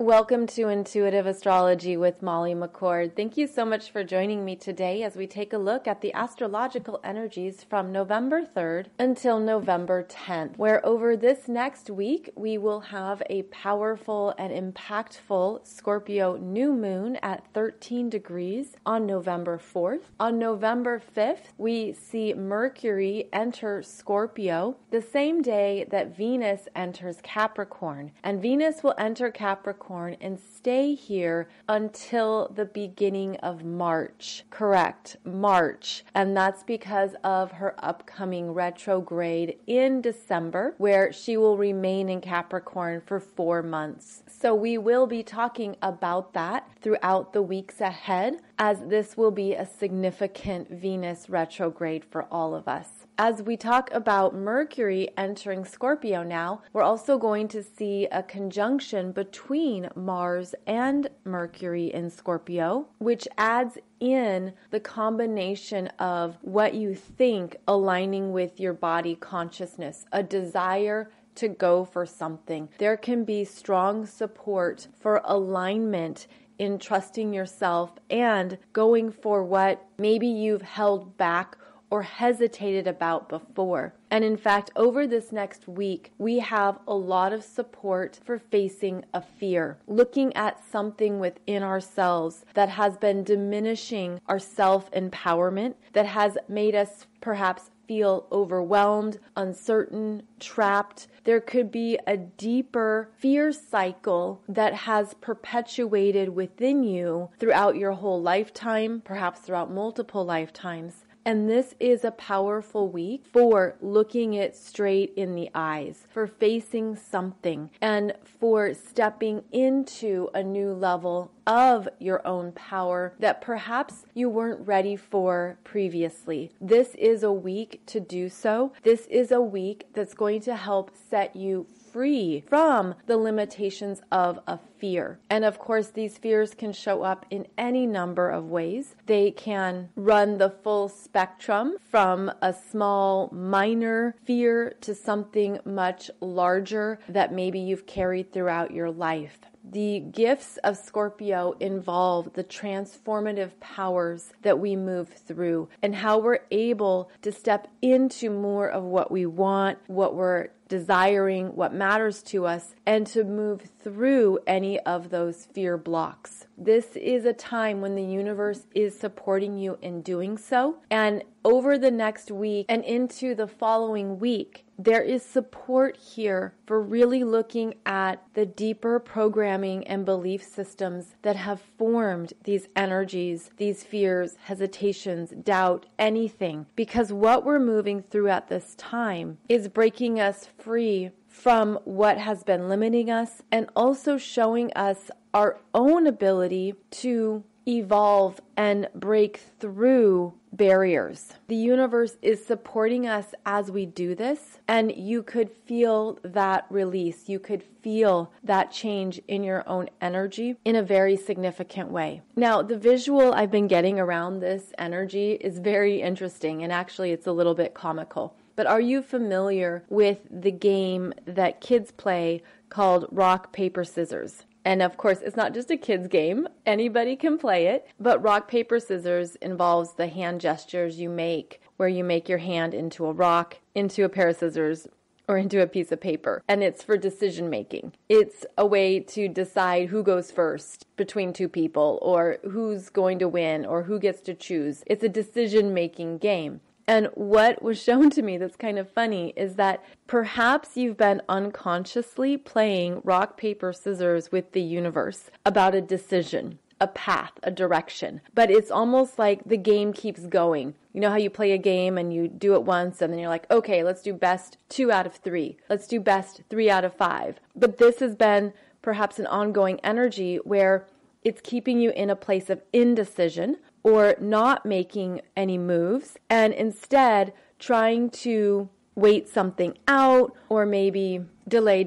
Welcome to Intuitive Astrology with Molly McCord. Thank you so much for joining me today as we take a look at the astrological energies from November 3rd until November 10th, where over this next week we will have a powerful and impactful Scorpio New Moon at 13 degrees on November 4th. On November 5th, we see Mercury enter Scorpio the same day that Venus enters Capricorn, and Venus will enter Capricorn and stay here until the beginning of March. Correct, March. And that's because of her upcoming retrograde in December, where she will remain in Capricorn for 4 months. So we will be talking about that throughout the weeks ahead, as this will be a significant Venus retrograde for all of us. As we talk about Mercury entering Scorpio now, we're also going to see a conjunction between Mars and Mercury in Scorpio, which adds in the combination of what you think aligning with your body consciousness, a desire to go for something. There can be strong support for alignment in trusting yourself and going for what maybe you've held back or hesitated about before. And in fact, over this next week, we have a lot of support for facing a fear, looking at something within ourselves that has been diminishing our self-empowerment, that has made us perhaps feel overwhelmed, uncertain, trapped. There could be a deeper fear cycle that has perpetuated within you throughout your whole lifetime, perhaps throughout multiple lifetimes. And this is a powerful week for looking it straight in the eyes, for facing something, and for stepping into a new level of your own power that perhaps you weren't ready for previously. This is a week to do so. This is a week that's going to help set you free from the limitations of a fear. And of course, these fears can show up in any number of ways. They can run the full spectrum from a small, minor fear to something much larger that maybe you've carried throughout your life. The gifts of Scorpio involve the transformative powers that we move through and how we're able to step into more of what we want, what we're desiring, what matters to us, and to move through any of those fear blocks. This is a time when the universe is supporting you in doing so. And over the next week and into the following week, there is support here for really looking at the deeper programming and belief systems that have formed these energies, these fears, hesitations, doubt, anything. Because what we're moving through at this time is breaking us free from what has been limiting us and also showing us our own ability to evolve and break through barriers. The universe is supporting us as we do this, and you could feel that release. You could feel that change in your own energy in a very significant way. Now, the visual I've been getting around this energy is very interesting, and actually it's a little bit comical. But are you familiar with the game that kids play called rock, paper, scissors? And of course, it's not just a kid's game. Anybody can play it. But rock, paper, scissors involves the hand gestures you make, where you make your hand into a rock, into a pair of scissors, or into a piece of paper. And it's for decision making. It's a way to decide who goes first between two people, or who's going to win, or who gets to choose. It's a decision making game. And what was shown to me that's kind of funny is that perhaps you've been unconsciously playing rock, paper, scissors with the universe about a decision, a path, a direction. But it's almost like the game keeps going. You know how you play a game and you do it once and then you're like, okay, let's do best 2 out of 3. Let's do best 3 out of 5. But this has been perhaps an ongoing energy where it's keeping you in a place of indecision, or not making any moves, and instead trying to wait something out, or maybe delay.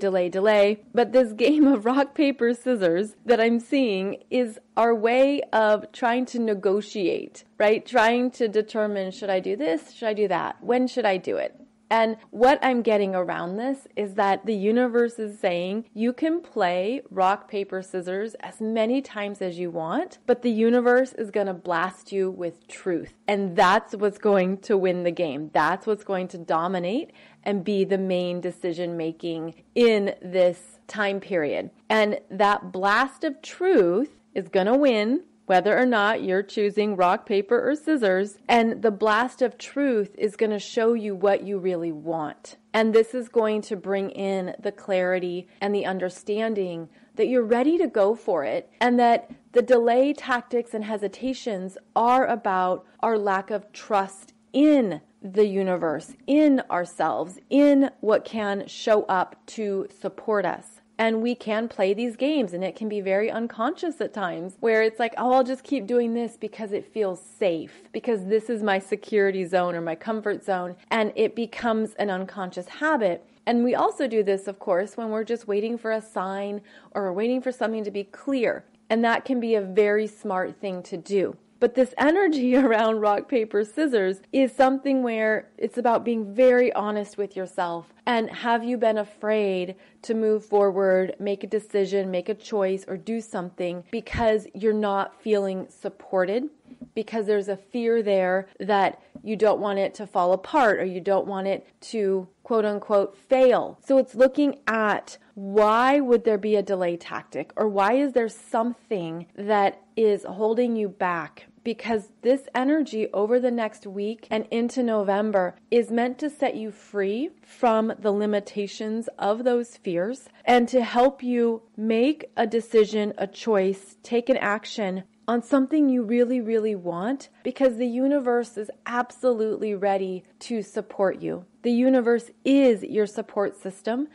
But this game of rock, paper, scissors that I'm seeing is our way of trying to negotiate, right? Trying to determine, should I do this? Should I do that? When should I do it? And what I'm getting around this is that the universe is saying you can play rock, paper, scissors as many times as you want, but the universe is going to blast you with truth. And that's what's going to win the game. That's what's going to dominate and be the main decision making in this time period. And that blast of truth is going to win, whether or not you're choosing rock, paper, or scissors. And the blast of truth is going to show you what you really want. And this is going to bring in the clarity and the understanding that you're ready to go for it, and that the delay tactics and hesitations are about our lack of trust in the universe, in ourselves, in what can show up to support us. And we can play these games, and it can be very unconscious at times, where it's like, oh, I'll just keep doing this because it feels safe, because this is my security zone or my comfort zone, and it becomes an unconscious habit. And we also do this, of course, when we're just waiting for a sign or we're waiting for something to be clear. And that can be a very smart thing to do. But this energy around rock, paper, scissors is something where it's about being very honest with yourself. And have you been afraid to move forward, make a decision, make a choice, or do something because you're not feeling supported? Because there's a fear there that you don't want it to fall apart, or you don't want it to, quote unquote, fail. So it's looking at, why would there be a delay tactic, or why is there something that is holding you back? Because this energy over the next week and into November is meant to set you free from the limitations of those fears and to help you make a decision, a choice, take an action on something you really, really want, because the universe is absolutely ready to support you. The universe is your support system,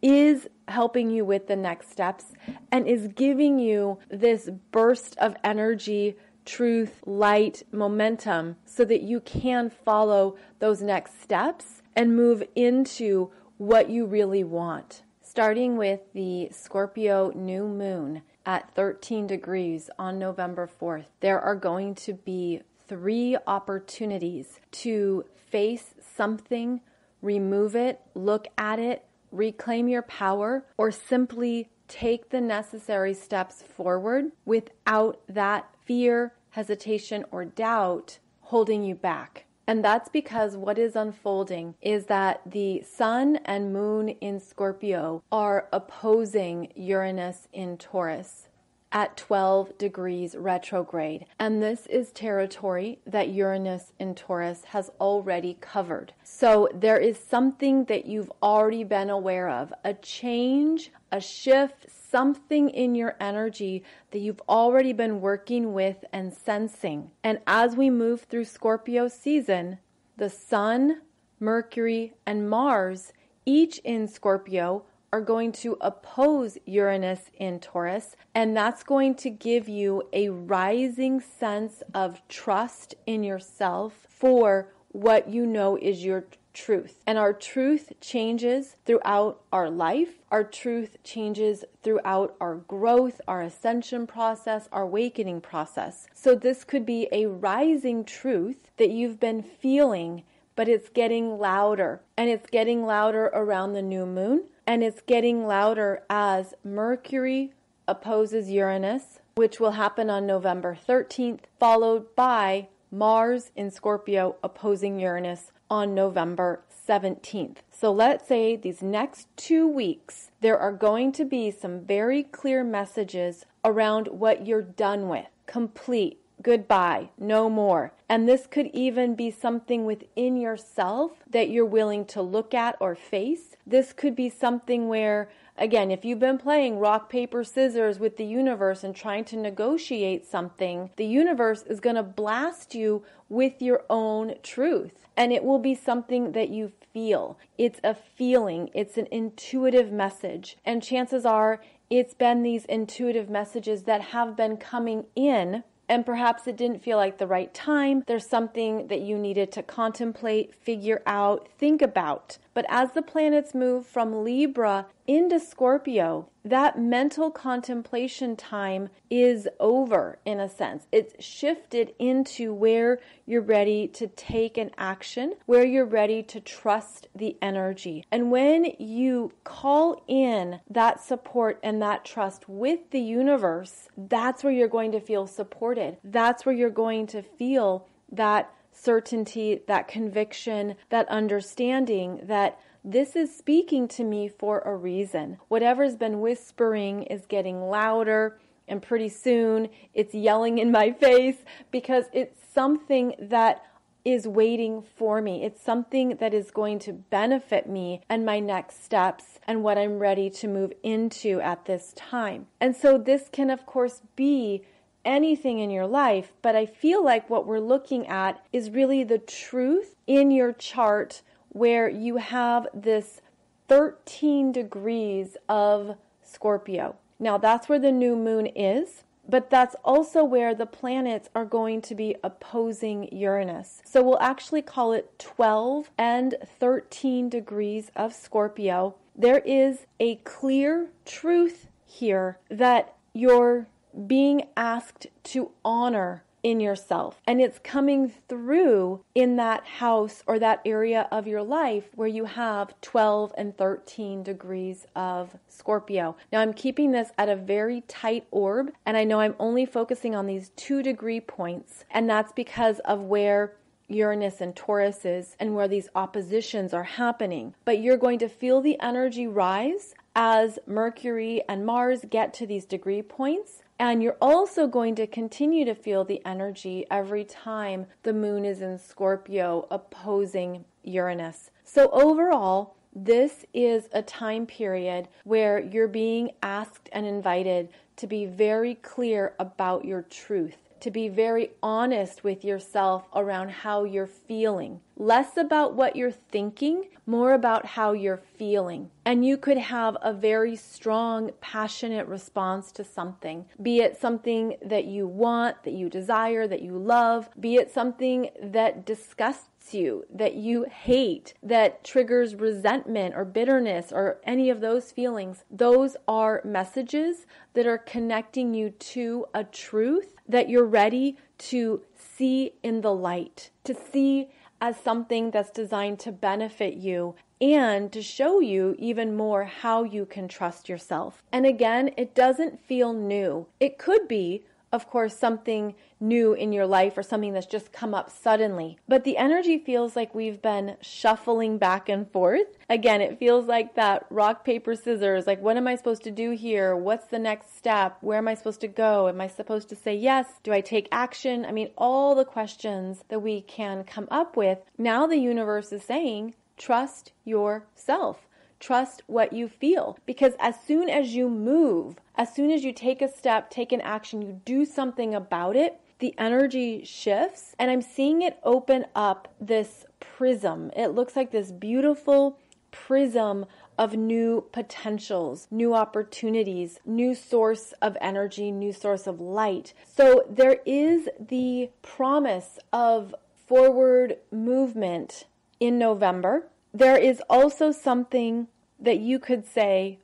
is helping you with the next steps, and is giving you this burst of energy, truth, light, momentum, so that you can follow those next steps and move into what you really want. Starting with the Scorpio New Moon at 13 degrees on November 4th, there are going to be 3 opportunities to face something, remove it, look at it, reclaim your power, or simply take the necessary steps forward without that fear, hesitation, or doubt holding you back. And that's because what is unfolding is that the sun and moon in Scorpio are opposing Uranus in Taurus at 12 degrees retrograde. And this is territory that Uranus in Taurus has already covered. So there is something that you've already been aware of, a change, a shift, something in your energy that you've already been working with and sensing. And as we move through Scorpio season, the sun, Mercury, and Mars, each in Scorpio, are going to oppose Uranus in Taurus, and that's going to give you a rising sense of trust in yourself for what you know is your truth. And our truth changes throughout our life. Our truth changes throughout our growth, our ascension process, our awakening process. So this could be a rising truth that you've been feeling, but it's getting louder. And it's getting louder around the new moon. And it's getting louder as Mercury opposes Uranus, which will happen on November 13th, followed by Mars in Scorpio opposing Uranus on November 17th. So let's say these next 2 weeks, there are going to be some very clear messages around what you're done with. Complete. Goodbye. No more. And this could even be something within yourself that you're willing to look at or face. This could be something where, again, if you've been playing rock, paper, scissors with the universe and trying to negotiate something, the universe is going to blast you with your own truth. And it will be something that you feel. It's a feeling. It's an intuitive message. And chances are it's been these intuitive messages that have been coming in, and perhaps it didn't feel like the right time. There's something that you needed to contemplate, figure out, think about. But as the planets move from Libra into Scorpio, that mental contemplation time is over in a sense. It's shifted into where you're ready to take an action, where you're ready to trust the energy. And when you call in that support and that trust with the universe, that's where you're going to feel supported. That's where you're going to feel that certainty, that conviction, that understanding that this is speaking to me for a reason. Whatever's been whispering is getting louder, and pretty soon it's yelling in my face because it's something that is waiting for me. It's something that is going to benefit me and my next steps and what I'm ready to move into at this time. And so this can, of course, be anything in your life, but I feel like what we're looking at is really the truth in your chart where you have this 13 degrees of Scorpio. Now that's where the new moon is, but that's also where the planets are going to be opposing Uranus. So we'll actually call it 12 and 13 degrees of Scorpio. There is a clear truth here that you're being asked to honor in yourself. And it's coming through in that house or that area of your life where you have 12 and 13 degrees of Scorpio. Now I'm keeping this at a very tight orb, and I know I'm only focusing on these 2-degree points, and that's because of where Uranus and Taurus is and where these oppositions are happening. But you're going to feel the energy rise as Mercury and Mars get to these degree points. And you're also going to continue to feel the energy every time the moon is in Scorpio opposing Uranus. So overall, this is a time period where you're being asked and invited to be very clear about your truth, to be very honest with yourself around how you're feeling. Less about what you're thinking, more about how you're feeling. And you could have a very strong, passionate response to something. Be it something that you want, that you desire, that you love. Be it something that disgusts you, that you hate, that triggers resentment or bitterness or any of those feelings. Those are messages that are connecting you to a truth that you're ready to see in the light, to see as something that's designed to benefit you and to show you even more how you can trust yourself. And again, it doesn't feel new. It could be, of course, something new in your life or something that's just come up suddenly. But the energy feels like we've been shuffling back and forth. Again, it feels like that rock, paper, scissors. Like, what am I supposed to do here? What's the next step? Where am I supposed to go? Am I supposed to say yes? Do I take action? I mean, all the questions that we can come up with. Now the universe is saying, trust yourself. Trust what you feel. Because as soon as you move, as soon as you take a step, take an action, you do something about it, the energy shifts. And I'm seeing it open up this prism. It looks like this beautiful prism of new potentials, new opportunities, new source of energy, new source of light. So there is the promise of forward movement in November. There is also something that you could say,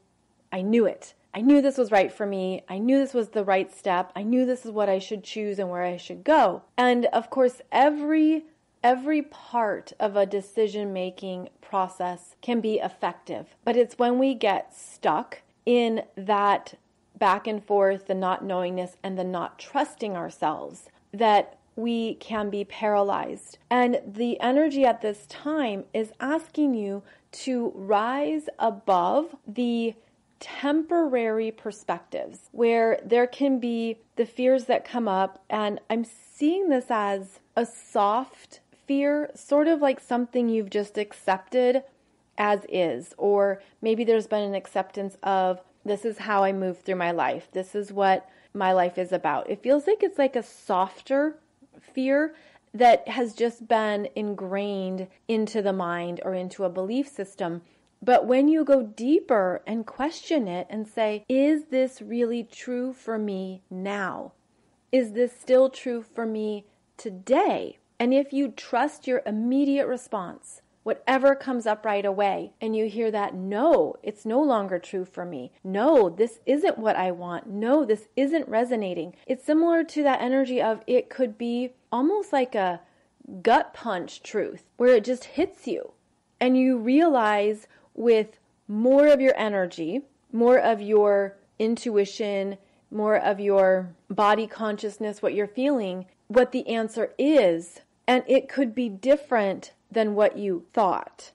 I knew it. I knew this was right for me. I knew this was the right step. I knew this is what I should choose and where I should go. And of course, every part of a decision-making process can be effective. But it's when we get stuck in that back and forth, the not knowingness and the not trusting ourselves, that we can be paralyzed. And the energy at this time is asking you to rise above the temporary perspectives where there can be the fears that come up. And I'm seeing this as a soft fear, sort of like something you've just accepted as is, or maybe there's been an acceptance of, this is how I move through my life. This is what my life is about. It feels like it's like a softer fear that has just been ingrained into the mind or into a belief system. But when you go deeper and question it and say, is this really true for me now? Is this still true for me today? And if you trust your immediate response, whatever comes up right away, and you hear that, no, it's no longer true for me. No, this isn't what I want. No, this isn't resonating. It's similar to that energy of it could be almost like a gut punch truth where it just hits you and you realize with more of your energy, more of your intuition, more of your body consciousness, what you're feeling, what the answer is, and it could be different than what you thought.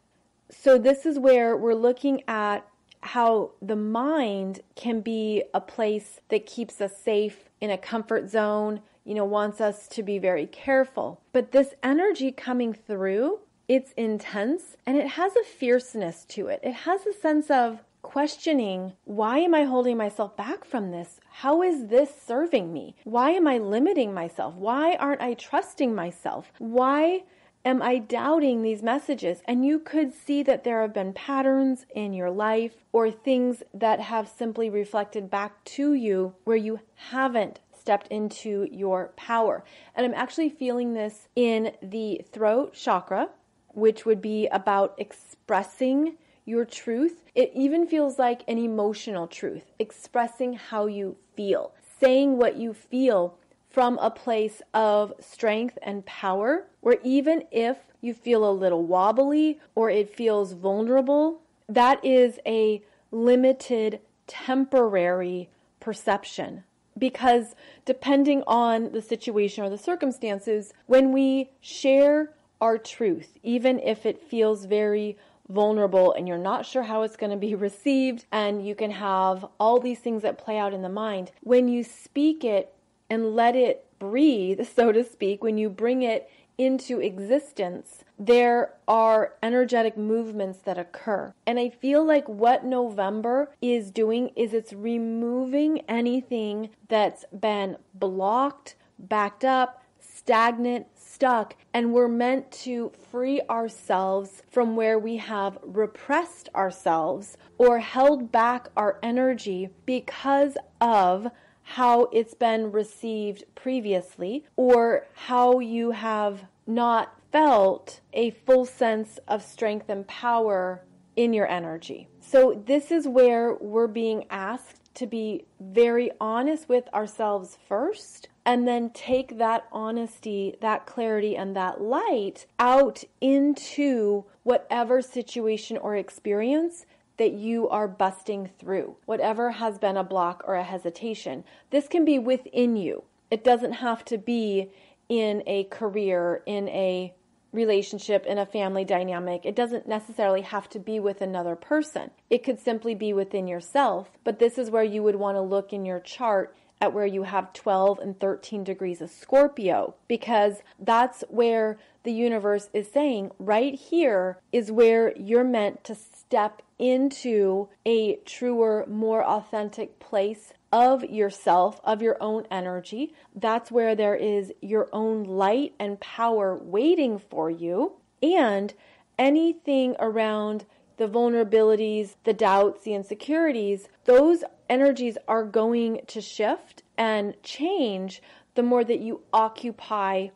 So this is where we're looking at how the mind can be a place that keeps us safe in a comfort zone, wants us to be very careful. But this energy coming through, it's intense and it has a fierceness to it. It has a sense of questioning, why am I holding myself back from this? How is this serving me? Why am I limiting myself? Why aren't I trusting myself? Why am I doubting these messages? And you could see that there have been patterns in your life or things that have simply reflected back to you where you haven't stepped into your power. And I'm actually feeling this in the throat chakra, which would be about expressing your truth. It even feels like an emotional truth, expressing how you feel, saying what you feel from a place of strength and power, where even if you feel a little wobbly or it feels vulnerable, that is a limited, temporary perception. Because depending on the situation or the circumstances, when we share our truth, even if it feels very vulnerable and you're not sure how it's going to be received, and you can have all these things that play out in the mind, when you speak it and let it breathe, so to speak, when you bring it into existence, there are energetic movements that occur. And I feel like what November is doing is it's removing anything that's been blocked, backed up, stagnant, stuck, and we're meant to free ourselves from where we have repressed ourselves or held back our energy because of how it's been received previously, or how you have not felt a full sense of strength and power in your energy. So this is where we're being asked to be very honest with ourselves first, and then take that honesty, that clarity, and that light out into whatever situation or experience that you are busting through, whatever has been a block or a hesitation. This can be within you. It doesn't have to be in a career, in a relationship, in a family dynamic. It doesn't necessarily have to be with another person. It could simply be within yourself. But this is where you would want to look in your chart at where you have 12 and 13 degrees of Scorpio, because that's where the universe is saying right here is where you're meant to step into a truer, more authentic place of yourself, of your own energy. That's where there is your own light and power waiting for you. And anything around the vulnerabilities, the doubts, the insecurities, those energies are going to shift and change the more that you occupy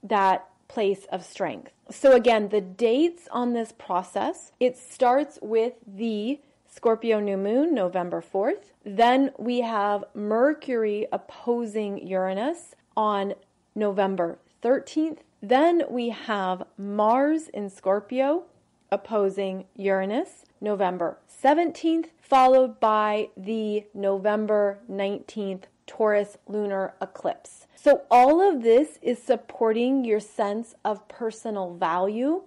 that place of strength. So again, the dates on this process, it starts with the Scorpio New Moon, November 4th. Then we have Mercury opposing Uranus on November 13th. Then we have Mars in Scorpio opposing Uranus, November 17th, followed by the November 19th Taurus lunar eclipse. So all of this is supporting your sense of personal value,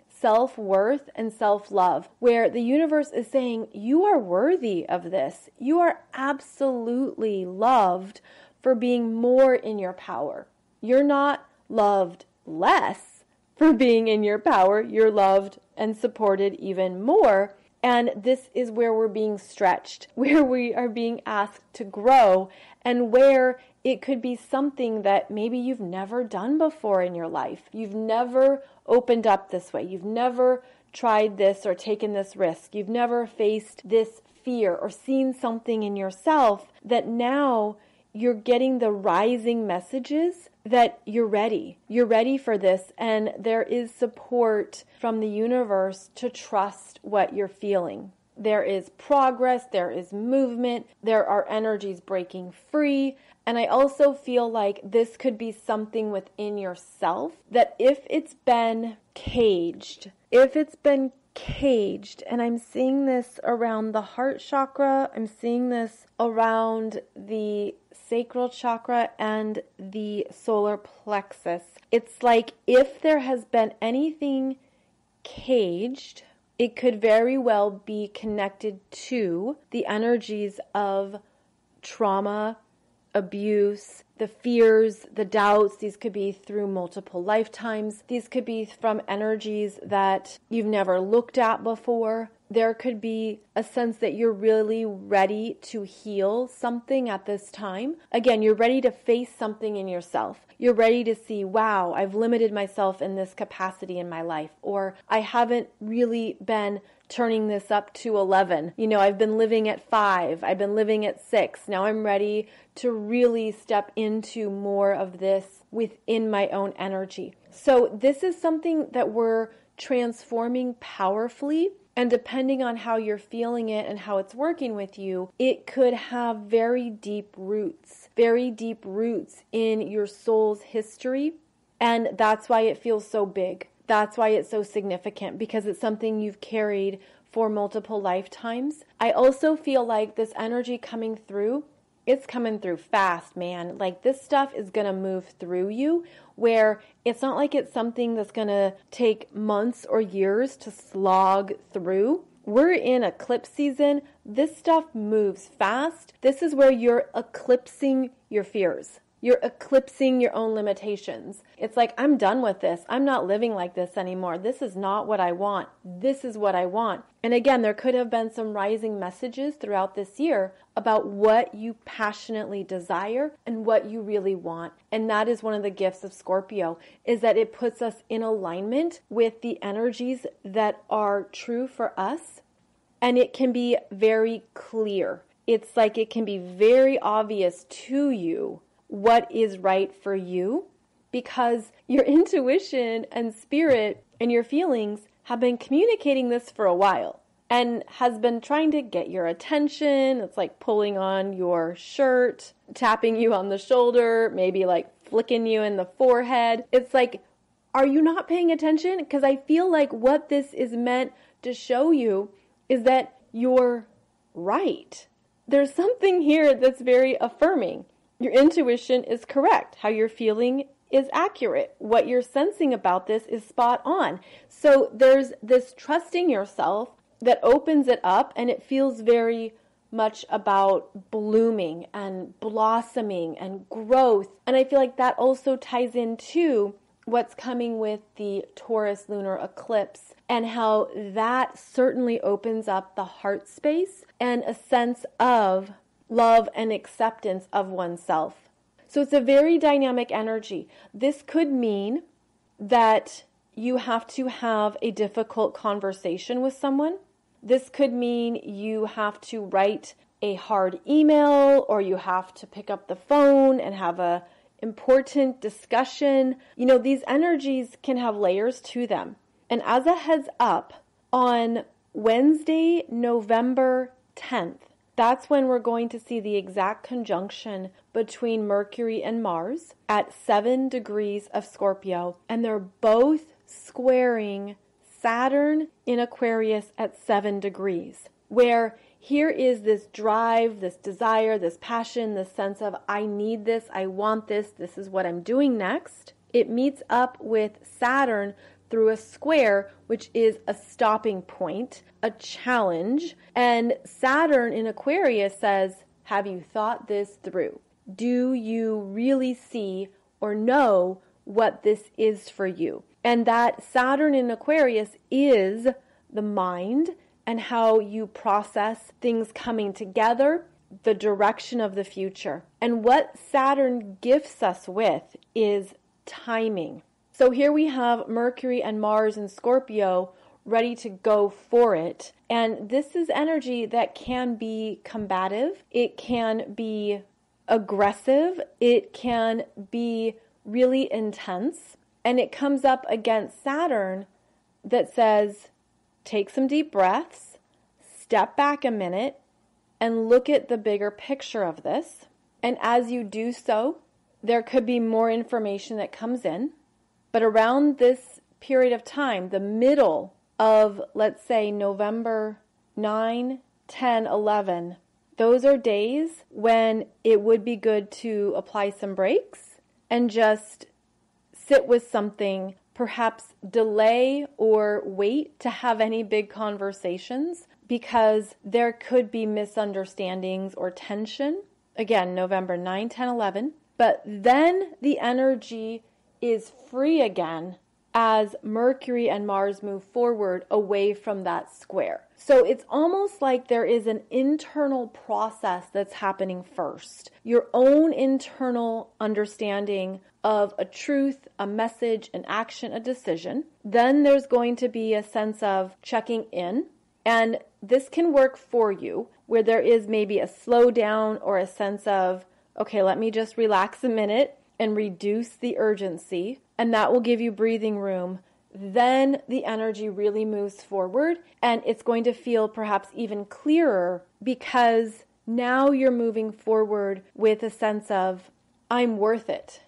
self-worth, and self-love, where the universe is saying you are worthy of this. You are absolutely loved for being more in your power. You're not loved less for being in your power. You're loved and supported even more. And this is where we're being stretched, where we are being asked to grow, and where it could be something that maybe you've never done before in your life. You've never opened up this way. You've never tried this or taken this risk. You've never faced this fear or seen something in yourself that now you're getting the rising messages that you're ready. You're ready for this, and there is support from the universe to trust what you're feeling. There is progress, there is movement, there are energies breaking free. And I also feel like this could be something within yourself that if it's been caged, and I'm seeing this around the heart chakra, I'm seeing this around the sacral chakra and the solar plexus. It's like if there has been anything caged, it could very well be connected to the energies of trauma, abuse, the fears, the doubts. These could be through multiple lifetimes. These could be from energies that you've never looked at before. There could be a sense that you're really ready to heal something at this time. Again, you're ready to face something in yourself. You're ready to see, wow, I've limited myself in this capacity in my life, or I haven't really been turning this up to 11. I've been living at 5. I've been living at 6. Now I'm ready to really step into more of this within my own energy. So this is something that we're transforming powerfully. And depending on how you're feeling it and how it's working with you, it could have very deep roots in your soul's history. And that's why it feels so big. That's why it's so significant, because it's something you've carried for multiple lifetimes. I also feel like this energy coming through, it's coming through fast, man. Like this stuff is going to move through you, where it's not like it's something that's going to take months or years to slog through. We're in eclipse season. This stuff moves fast. This is where you're eclipsing your fears. You're eclipsing your own limitations. It's like, I'm done with this. I'm not living like this anymore. This is not what I want. This is what I want. And again, there could have been some rising messages throughout this year about what you passionately desire and what you really want. And that is one of the gifts of Scorpio, is that it puts us in alignment with the energies that are true for us. And it can be very clear. It's like it can be very obvious to you what is right for you, because your intuition and spirit and your feelings have been communicating this for a while and has been trying to get your attention. It's like pulling on your shirt, tapping you on the shoulder, maybe like flicking you in the forehead. It's like, are you not paying attention? Because I feel like what this is meant to show you is that you're right. There's something here that's very affirming. Your intuition is correct. How you're feeling is accurate. What you're sensing about this is spot on. So there's this trusting yourself that opens it up, and it feels very much about blooming and blossoming and growth. And I feel like that also ties into what's coming with the Taurus lunar eclipse, and how that certainly opens up the heart space and a sense of love and acceptance of oneself. So it's a very dynamic energy. This could mean that you have to have a difficult conversation with someone. This could mean you have to write a hard email, or you have to pick up the phone and have a important discussion. These energies can have layers to them. And as a heads up, on Wednesday, November 10th, that's when we're going to see the exact conjunction between Mercury and Mars at 7 degrees of Scorpio. And they're both squaring Saturn in Aquarius at 7 degrees. Where here is this drive, this desire, this passion, this sense of, I need this, I want this is what I'm doing next. It meets up with Saturn through a square, which is a stopping point, a challenge. And Saturn in Aquarius says, have you thought this through? Do you really see or know what this is for you? And that Saturn in Aquarius is the mind and how you process things coming together, the direction of the future. And what Saturn gifts us with is timing. So here we have Mercury and Mars in Scorpio ready to go for it. And this is energy that can be combative. It can be aggressive. It can be really intense. And it comes up against Saturn that says, take some deep breaths, step back a minute, and look at the bigger picture of this. And as you do so, there could be more information that comes in. But around this period of time, the middle of, let's say, November 9, 10, 11, those are days when it would be good to apply some brakes and just sit with something, perhaps delay or wait to have any big conversations, because there could be misunderstandings or tension. Again, November 9, 10, 11. But then the energy is free again as Mercury and Mars move forward away from that square. So it's almost like there is an internal process that's happening first. Your own internal understanding of a truth, a message, an action, a decision. Then there's going to be a sense of checking in. And this can work for you where there is maybe a slowdown or a sense of, okay, let me just relax a minute and reduce the urgency. And that will give you breathing room. Then the energy really moves forward and it's going to feel perhaps even clearer because now you're moving forward with a sense of, I'm worth it.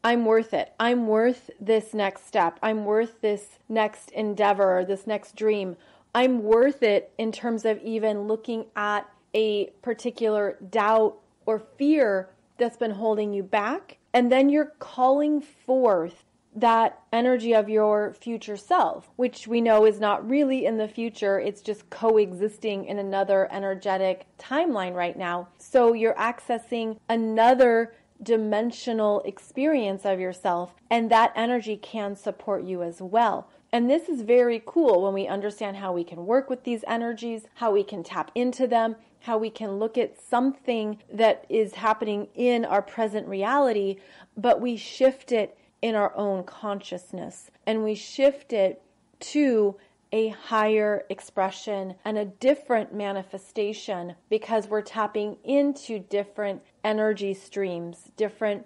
I'm worth it. I'm worth this next step. I'm worth this next endeavor, this next dream. I'm worth it in terms of even looking at a particular doubt or fear that's been holding you back. And then you're calling forth that energy of your future self, which we know is not really in the future. It's just coexisting in another energetic timeline right now. So you're accessing another dimensional experience of yourself, and that energy can support you as well. And this is very cool when we understand how we can work with these energies, how we can tap into them, how we can look at something that is happening in our present reality, but we shift it in our own consciousness and we shift it to a higher expression and a different manifestation because we're tapping into different energy streams, different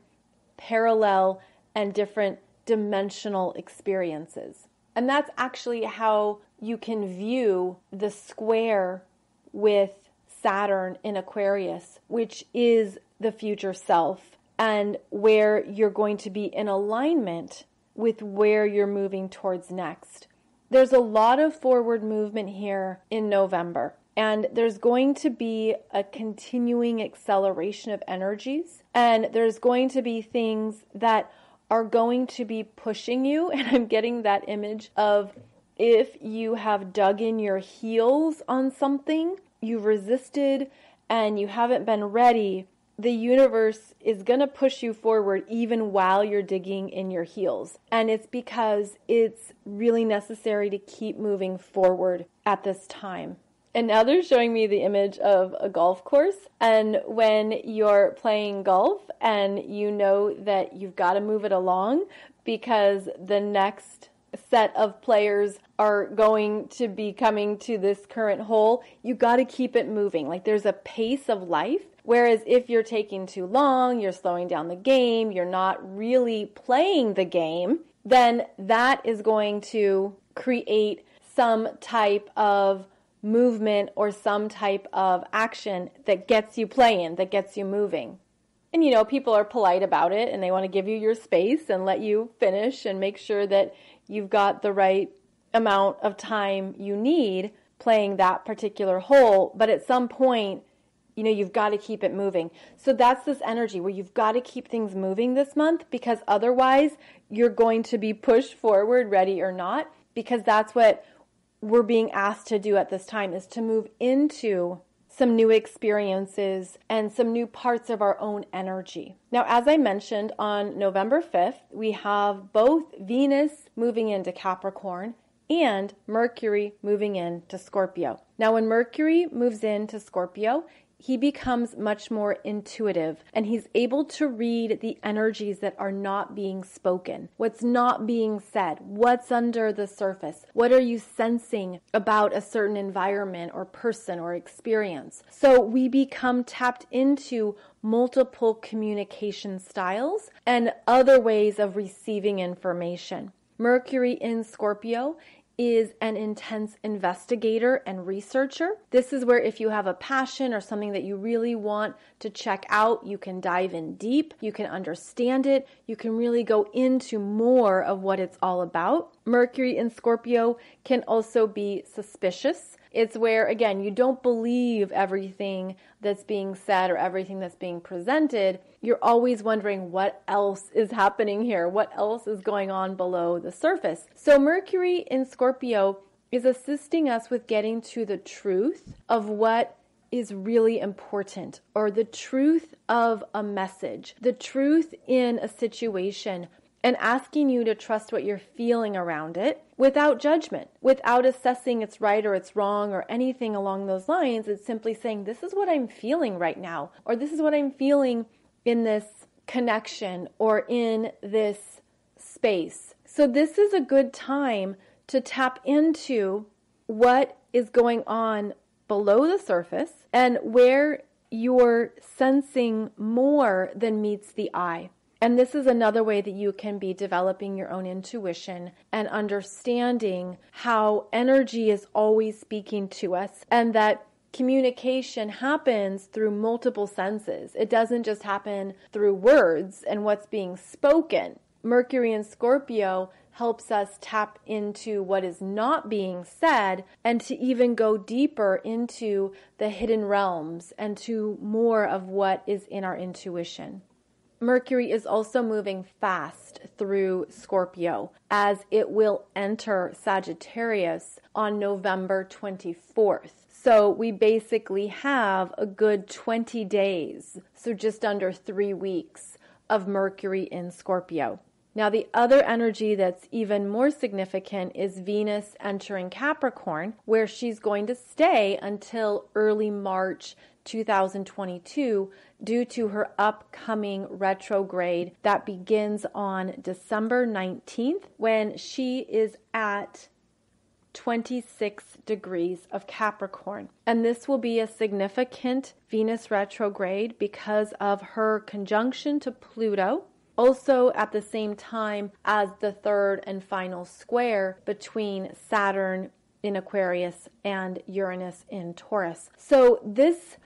parallel and different dimensional experiences. And that's actually how you can view the square with Saturn in Aquarius, which is the future self, and where you're going to be in alignment with where you're moving towards next. There's a lot of forward movement here in November, and there's going to be a continuing acceleration of energies, and there's going to be things that are going to be pushing you, and I'm getting that image of if you have dug in your heels on something, you've resisted, and you haven't been ready, the universe is going to push you forward even while you're digging in your heels. And it's because it's really necessary to keep moving forward at this time. And now they're showing me the image of a golf course. And when you're playing golf and you know that you've got to move it along because the next set of players are going to be coming to this current hole, you got to keep it moving. Like there's a pace of life. Whereas if you're taking too long, you're slowing down the game, you're not really playing the game, then that is going to create some type of movement or some type of action that gets you playing, that gets you moving. And you know, people are polite about it and they want to give you your space and let you finish and make sure that you've got the right amount of time you need playing that particular hole. But at some point, you know, you've got to keep it moving. So that's this energy where you've got to keep things moving this month because otherwise you're going to be pushed forward, ready or not, because that's what we're being asked to do at this time, is to move into some new experiences and some new parts of our own energy. Now, as I mentioned, on November 5th, we have both Venus moving into Capricorn and Mercury moving into Scorpio. Now, when Mercury moves into Scorpio, he becomes much more intuitive, and he's able to read the energies that are not being spoken, what's not being said, what's under the surface, what are you sensing about a certain environment or person or experience. So we become tapped into multiple communication styles and other ways of receiving information. Mercury in Scorpio is an intense investigator and researcher. This is where if you have a passion or something that you really want to check out, you can dive in deep, you can understand it, you can really go into more of what it's all about. Mercury in Scorpio can also be suspicious. It's where, again, you don't believe everything that's being said or everything that's being presented. You're always wondering what else is happening here, what else is going on below the surface. So Mercury in Scorpio is assisting us with getting to the truth of what is really important, or the truth of a message, the truth in a situation, and asking you to trust what you're feeling around it without judgment, without assessing it's right or it's wrong or anything along those lines. It's simply saying, this is what I'm feeling right now, or this is what I'm feeling in this connection or in this space. So this is a good time to tap into what is going on below the surface and where you're sensing more than meets the eye. And this is another way that you can be developing your own intuition and understanding how energy is always speaking to us, and that communication happens through multiple senses. It doesn't just happen through words and what's being spoken. Mercury in Scorpio helps us tap into what is not being said and to even go deeper into the hidden realms and to more of what is in our intuition. Mercury is also moving fast through Scorpio as it will enter Sagittarius on November 24th. So we basically have a good 20 days, so just under 3 weeks of Mercury in Scorpio. Now, the other energy that's even more significant is Venus entering Capricorn, where she's going to stay until early March 2022 due to her upcoming retrograde that begins on December 19th when she is at 26 degrees of Capricorn. And this will be a significant Venus retrograde because of her conjunction to Pluto, also at the same time as the third and final square between Saturn in Aquarius and Uranus in Taurus. So this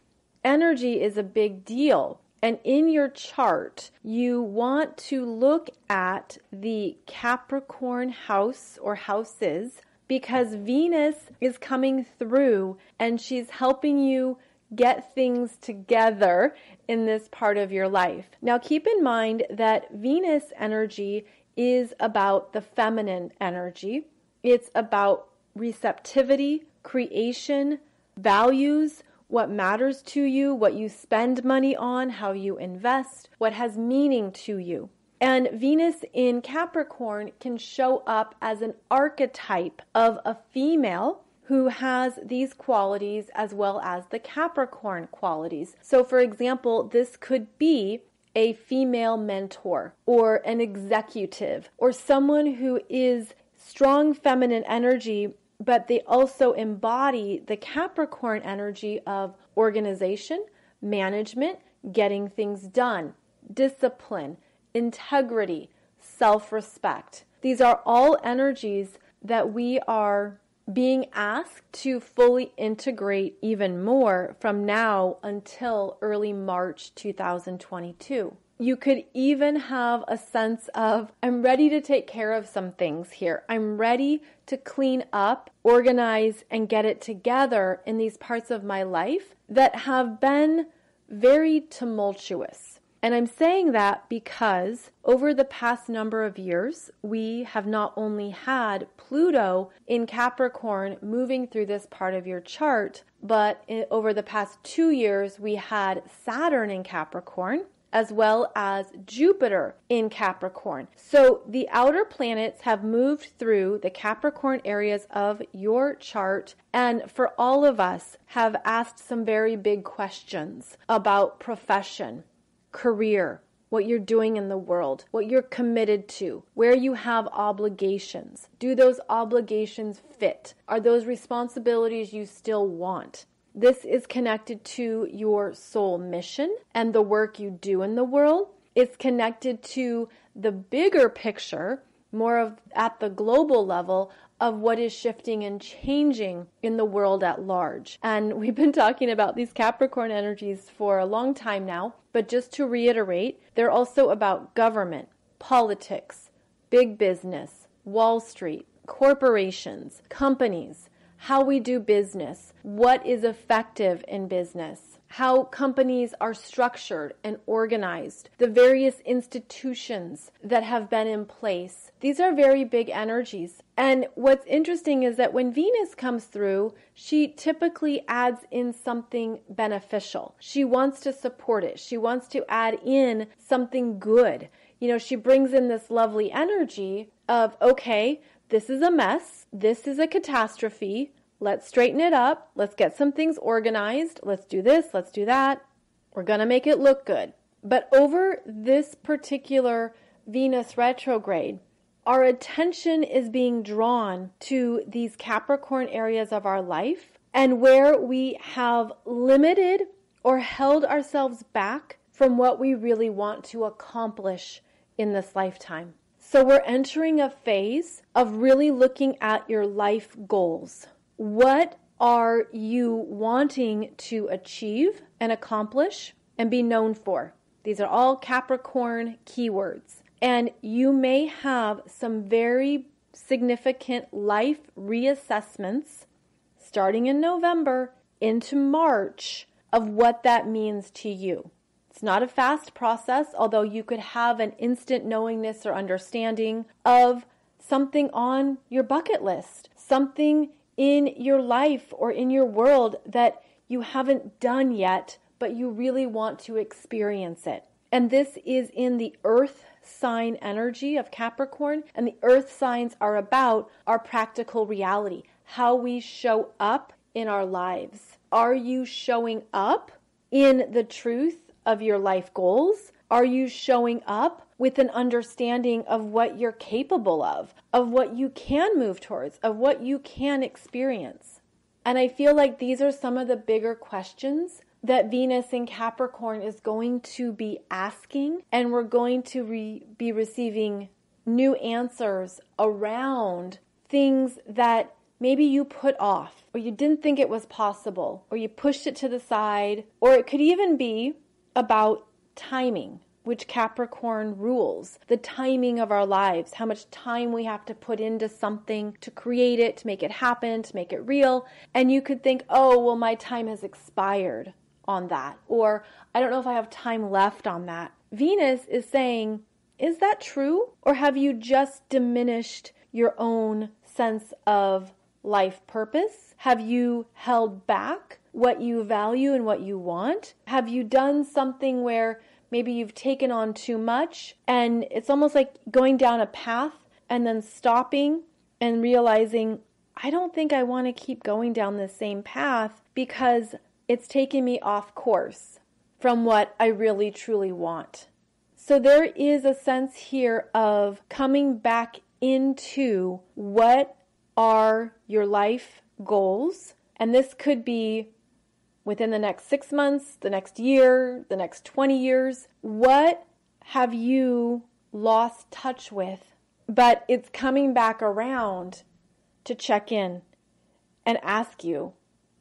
energy is a big deal. And in your chart, you want to look at the Capricorn house or houses, because Venus is coming through and she's helping you get things together in this part of your life. Now, keep in mind that Venus energy is about the feminine energy. It's about receptivity, creation, values, what matters to you, what you spend money on, how you invest, what has meaning to you. And Venus in Capricorn can show up as an archetype of a female who has these qualities as well as the Capricorn qualities. So for example, this could be a female mentor or an executive or someone who is strong feminine energy, but they also embody the Capricorn energy of organization, management, getting things done, discipline, integrity, self-respect. These are all energies that we are being asked to fully integrate even more from now until early March 2022. You could even have a sense of, I'm ready to take care of some things here. I'm ready to clean up, organize, and get it together in these parts of my life that have been very tumultuous. And I'm saying that because over the past number of years, we have not only had Pluto in Capricorn moving through this part of your chart, but over the past 2 years, we had Saturn in Capricorn, as well as Jupiter in Capricorn. So the outer planets have moved through the Capricorn areas of your chart, and for all of us have asked some very big questions about profession, career, what you're doing in the world, what you're committed to, where you have obligations. Do those obligations fit? Are those responsibilities you still want? This is connected to your soul mission and the work you do in the world. It's connected to the bigger picture, more of at the global level of what is shifting and changing in the world at large. And we've been talking about these Capricorn energies for a long time now, but just to reiterate, they're also about government, politics, big business, Wall Street, corporations, companies, how we do business, what is effective in business, how companies are structured and organized, the various institutions that have been in place. These are very big energies. And what's interesting is that when Venus comes through, she typically adds in something beneficial. She wants to support it. She wants to add in something good. You know, she brings in this lovely energy of, okay, this is a mess. This is a catastrophe. Let's straighten it up. Let's get some things organized. Let's do this. Let's do that. We're going to make it look good. But over this particular Venus retrograde, our attention is being drawn to these Capricorn areas of our life, and where we have limited or held ourselves back from what we really want to accomplish in this lifetime. So we're entering a phase of really looking at your life goals. What are you wanting to achieve and accomplish and be known for? These are all Capricorn keywords. And you may have some very significant life reassessments starting in November into March of what that means to you. It's not a fast process, although you could have an instant knowingness or understanding of something on your bucket list, something in your life or in your world that you haven't done yet, but you really want to experience it. And this is in the Earth sign energy of Capricorn, and the Earth signs are about our practical reality, how we show up in our lives. Are you showing up in the truth of your life goals? Are you showing up with an understanding of what you're capable of what you can move towards, of what you can experience? And I feel like these are some of the bigger questions that Venus in Capricorn is going to be asking, and we're going to be receiving new answers around things that maybe you put off, or you didn't think it was possible, or you pushed it to the side, or it could even be about timing, which Capricorn rules, the timing of our lives, how much time we have to put into something to create it, to make it happen, to make it real. And you could think, oh, well, my time has expired on that, or I don't know if I have time left on that. Venus is saying, is that true? Or have you just diminished your own sense of life purpose? Have you held back what you value and what you want? Have you done something where maybe you've taken on too much, and it's almost like going down a path and then stopping and realizing, I don't think I want to keep going down the same path because it's taking me off course from what I really truly want. So there is a sense here of coming back into what are your life goals. And this could be within the next 6 months, the next year, the next 20 years. What have you lost touch with? But it's coming back around to check in and ask you,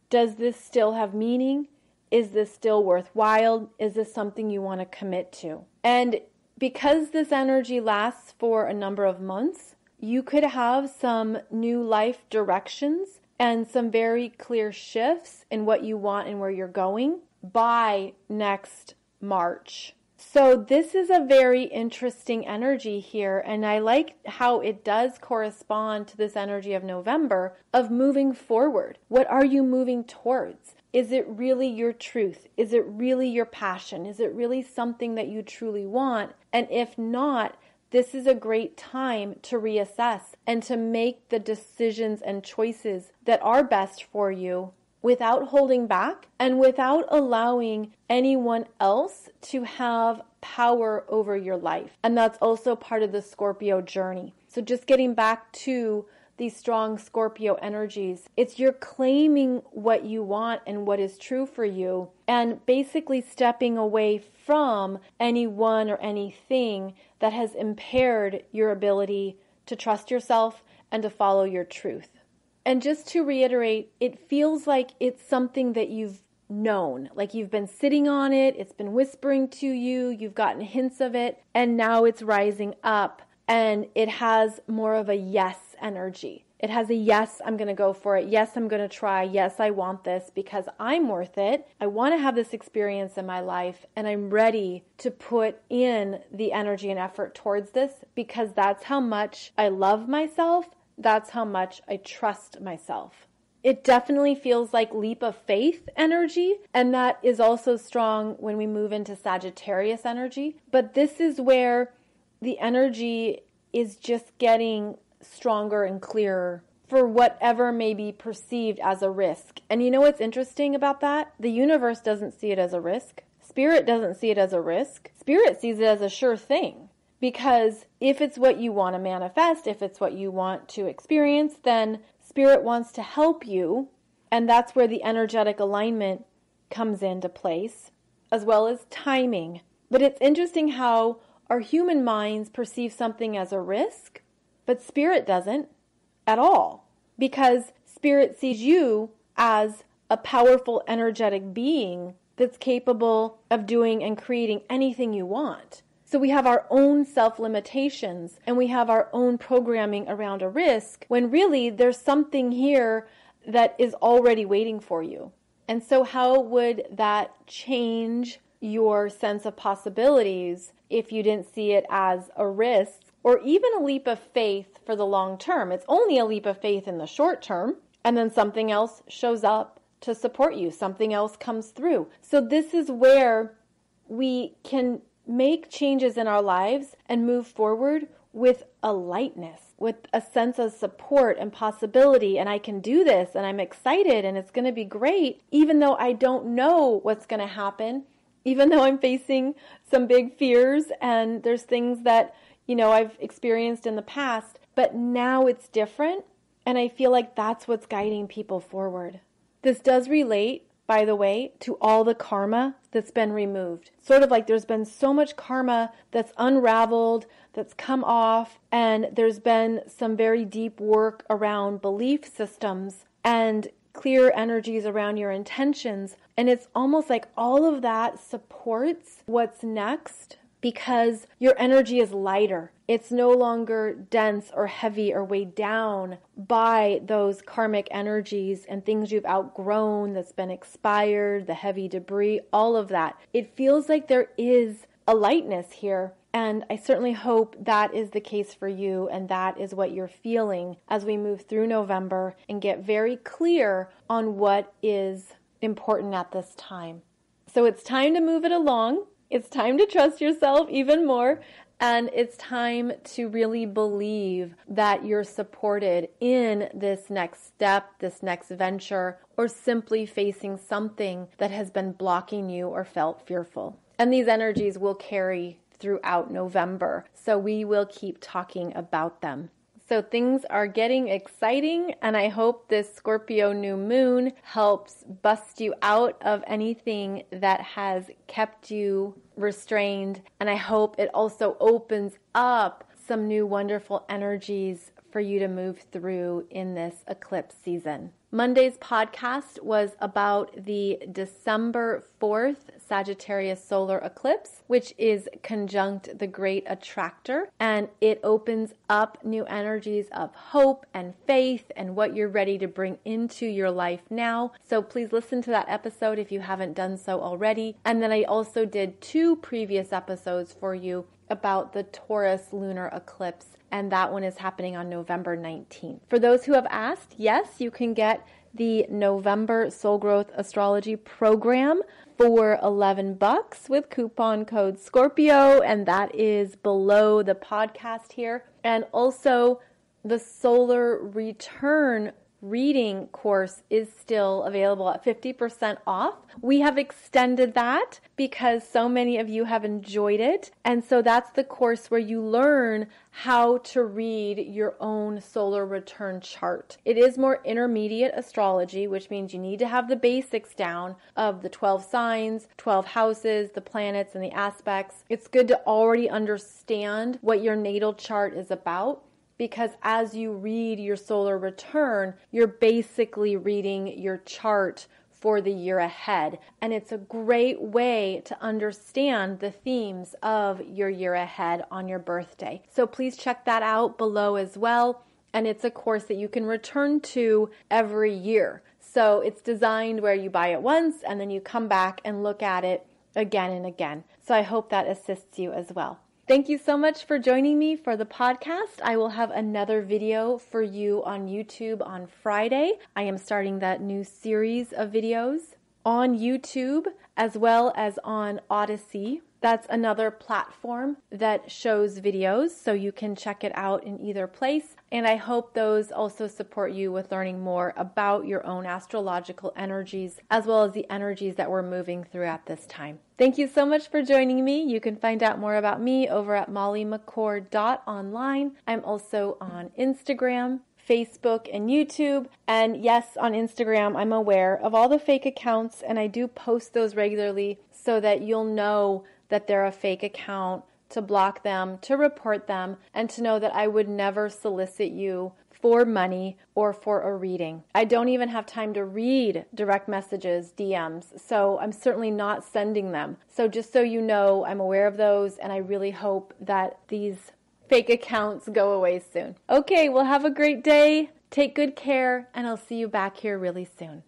does this still have meaning? Is this still worthwhile? Is this something you want to commit to? And because this energy lasts for a number of months, you could have some new life directions and some very clear shifts in what you want and where you're going by next March. So this is a very interesting energy here, and I like how it does correspond to this energy of November of moving forward. What are you moving towards? Is it really your truth? Is it really your passion? Is it really something that you truly want? And if not, this is a great time to reassess and to make the decisions and choices that are best for you without holding back and without allowing anyone else to have power over your life. And that's also part of the Scorpio journey. So just getting back to these strong Scorpio energies, it's you're claiming what you want and what is true for you, and basically stepping away from anyone or anything that has impaired your ability to trust yourself and to follow your truth. And just to reiterate, it feels like it's something that you've known, like you've been sitting on it, it's been whispering to you, you've gotten hints of it, and now it's rising up. And it has more of a yes energy. It has a yes, I'm going to go for it. Yes, I'm going to try. Yes, I want this because I'm worth it. I want to have this experience in my life, and I'm ready to put in the energy and effort towards this because that's how much I love myself. That's how much I trust myself. It definitely feels like leap of faith energy, and that is also strong when we move into Sagittarius energy. But this is where the energy is just getting stronger and clearer for whatever may be perceived as a risk. And you know what's interesting about that? The universe doesn't see it as a risk. Spirit doesn't see it as a risk. Spirit sees it as a sure thing. Because if it's what you want to manifest, if it's what you want to experience, then Spirit wants to help you. And that's where the energetic alignment comes into place, as well as timing. But it's interesting how our human minds perceive something as a risk, but Spirit doesn't at all, because Spirit sees you as a powerful, energetic being that's capable of doing and creating anything you want. So we have our own self-limitations and we have our own programming around a risk when really there's something here that is already waiting for you. And so how would that change your sense of possibilities if you didn't see it as a risk or even a leap of faith for the long term? It's only a leap of faith in the short term, and then something else shows up to support you. Something else comes through. So this is where we can make changes in our lives and move forward with a lightness, with a sense of support and possibility, and I can do this, and I'm excited, and it's going to be great, even though I don't know what's going to happen, even though I'm facing some big fears, and there's things that, I've experienced in the past, but now it's different, and I feel like that's what's guiding people forward. This does relate, by the way, to all the karma that's been removed. Sort of like there's been so much karma that's unraveled, that's come off, and there's been some very deep work around belief systems and clear energies around your intentions. And it's almost like all of that supports what's next because your energy is lighter. It's no longer dense or heavy or weighed down by those karmic energies and things you've outgrown that's been expired, the heavy debris, all of that. It feels like there is a lightness here. And I certainly hope that is the case for you and that is what you're feeling as we move through November and get very clear on what is important at this time. So it's time to move it along. It's time to trust yourself even more. And it's time to really believe that you're supported in this next step, this next venture, or simply facing something that has been blocking you or felt fearful. And these energies will carry throughout November, so we will keep talking about them. So things are getting exciting, and I hope this Scorpio New Moon helps bust you out of anything that has kept you restrained, and I hope it also opens up some new wonderful energies for you to move through in this eclipse season. Monday's podcast was about the December 4th Sagittarius solar eclipse, which is conjunct the Great Attractor, and it opens up new energies of hope and faith and what you're ready to bring into your life now. So please listen to that episode if you haven't done so already. And then I also did 2 previous episodes for you about the Taurus lunar eclipse, and that one is happening on November 19th. For those who have asked, yes, you can get the November Soul Growth Astrology program for $11 with coupon code Scorpio, and that is below the podcast here. And also the Solar Return reading course is still available at 50% off. We have extended that because so many of you have enjoyed it. And so that's the course where you learn how to read your own solar return chart. It is more intermediate astrology, which means you need to have the basics down of the 12 signs, 12 houses, the planets, and the aspects. It's good to already understand what your natal chart is about, because as you read your solar return, you're basically reading your chart for the year ahead. And it's a great way to understand the themes of your year ahead on your birthday. So please check that out below as well. And it's a course that you can return to every year. So it's designed where you buy it once and then you come back and look at it again and again. So I hope that assists you as well. Thank you so much for joining me for the podcast. I will have another video for you on YouTube on Friday. I am starting that new series of videos on YouTube as well as on Odyssey. That's another platform that shows videos, so you can check it out in either place. And I hope those also support you with learning more about your own astrological energies, as well as the energies that we're moving through at this time. Thank you so much for joining me. You can find out more about me over at mollymccord.online. I'm also on Instagram, Facebook, and YouTube. And yes, on Instagram, I'm aware of all the fake accounts, and I do post those regularly so that you'll know that they're a fake account, to block them, to report them, and to know that I would never solicit you for money or for a reading. I don't even have time to read direct messages, DMs, so I'm certainly not sending them. So just so you know, I'm aware of those, and I really hope that these fake accounts go away soon. Okay, well, have a great day. Take good care, and I'll see you back here really soon.